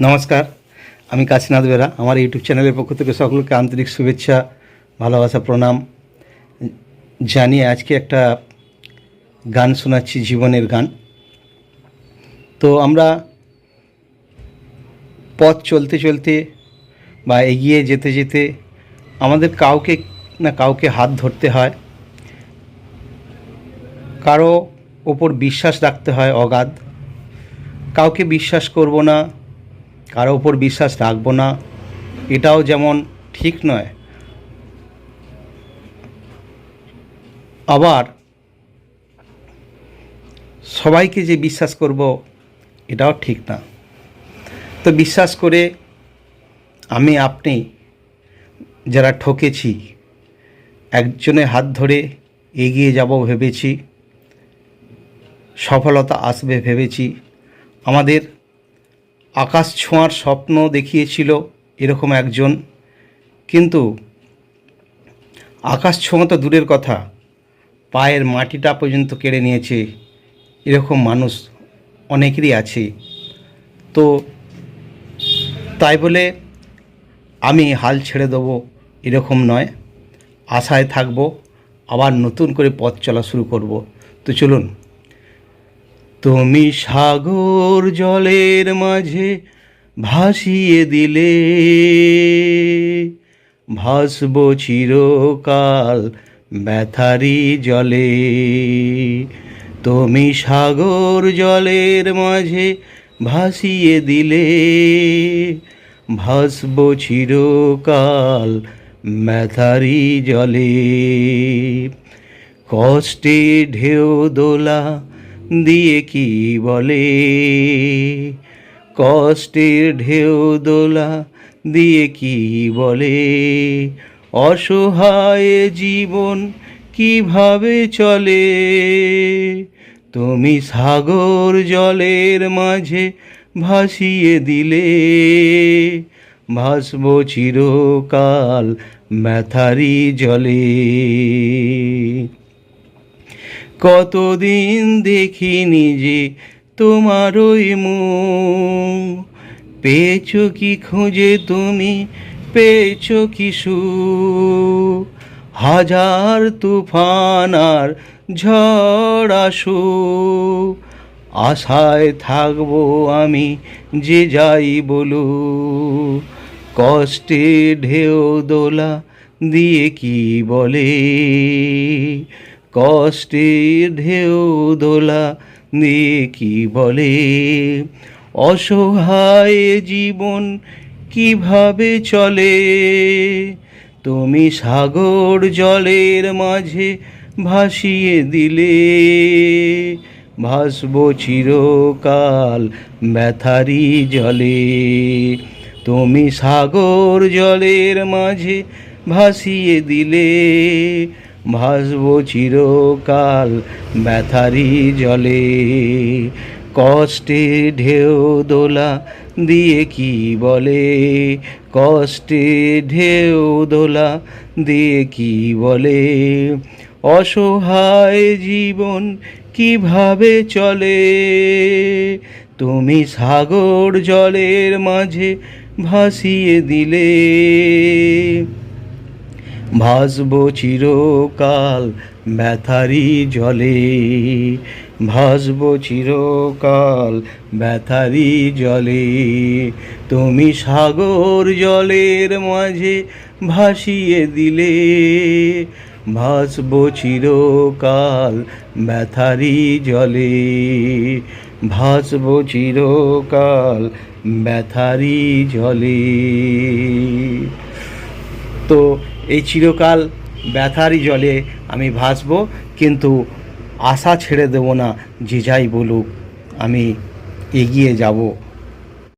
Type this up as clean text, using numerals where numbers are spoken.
নমস্কার, আমি কাশীনাথ বেরা। আমার ইউটিউব চ্যানেলের পক্ষ থেকে সকলকে আন্তরিক শুভেচ্ছা, ভালোবাসা, প্রণাম জানিয়ে আজকে একটা গান শোনাচ্ছি, জীবনের গান। তো আমরা পথ চলতে চলতে বা এগিয়ে যেতে যেতে আমাদের কাউকে না কাউকে হাত ধরতে হয়, কারো ওপর বিশ্বাস রাখতে হয় অগাধ। কাউকে বিশ্বাস করব না, কারো ওপর বিশ্বাস রাখবো না, এটাও যেমন ঠিক নয়, আবার সবাইকে যে বিশ্বাস করব এটাও ঠিক না। তো বিশ্বাস করে আমি আপনি যারা ঠকেছি, একজনের হাত ধরে এগিয়ে যাব ভেবেছি, সফলতা আসবে ভেবেছি। আমাদের আকাশ ছোঁয়ার স্বপ্ন দেখিয়েছিল এরকম একজন, কিন্তু আকাশ ছোঁয়া তো দূরের কথা, পায়ের মাটিটা পর্যন্ত কেড়ে নিয়েছে। এরকম মানুষ অনেকেরই আছে। তো তাই বলে আমি হাল ছেড়ে দেবো এরকম নয়, আশায় থাকবো, আবার নতুন করে পথ চলা শুরু করব। তো চলুন। তুমি সাগর জলের মাঝে ভাসিয়ে দিলে, ভাসব চিরকাল ব্যথারি জলে। তুমি সাগর জলের মাঝে ভাসিয়ে দিলে, ভাসব চিরকাল ব্যথারি জলে। কষ্টে ঢেউ দোলা দিয়ে কি বলে, কষ্টের ঢেউ দোলা দিয়ে কি বলে, অসহায় জীবন কিভাবে চলে। তুমি সাগর জলের মাঝে ভাসিয়ে দিলে, ভাসব চিরকাল ব্যথারি জলে। কতদিন দেখিনি যে তোমার ওই মুখ, পেয়েছো কি খুঁজে তুমি, পেয়েছো কি সুখ। হাজার তুফান আর ঝড় আসুক, আশায় থাকবো আমি যে যাই বলুক। কষ্টে ঢেউ দোলা দিয়ে কি বলে, কষ্টের ঢেউ দোলা দিয়ে কি বলে, অসহায় জীবন কিভাবে চলে। তুমি সাগর জলের মাঝে ভাসিয়ে দিলে, ভাসব চিরকাল ব্যথারি জলে। তুমি সাগর জলের মাঝে ভাসিয়ে দিলে, ভাসব চিরকাল ব্যথারি জলে। কষ্টে ঢেউ দোলা দিয়ে কি বলে, কষ্টে ঢেউ দোলা দিয়ে কি বলে, অসহায় জীবন কিভাবে চলে। তুমি সাগর জলের মাঝে ভাসিয়ে দিলে, ভাসব চিরকাল ব্যথারি জলে, ভাসব চিরকাল ব্যথারি জলে। তুমি সাগর জলের মাঝে ভাসিয়ে দিলে, ভাসব চিরকাল ব্যথারি জলে, ভাসব চিরকাল ব্যথারি জলে। তো এই চিরকাল ব্যথারই জলে আমি ভাসব, কিন্তু আশা ছেড়ে দেব না, যে যাই বলুক আমি এগিয়ে যাব।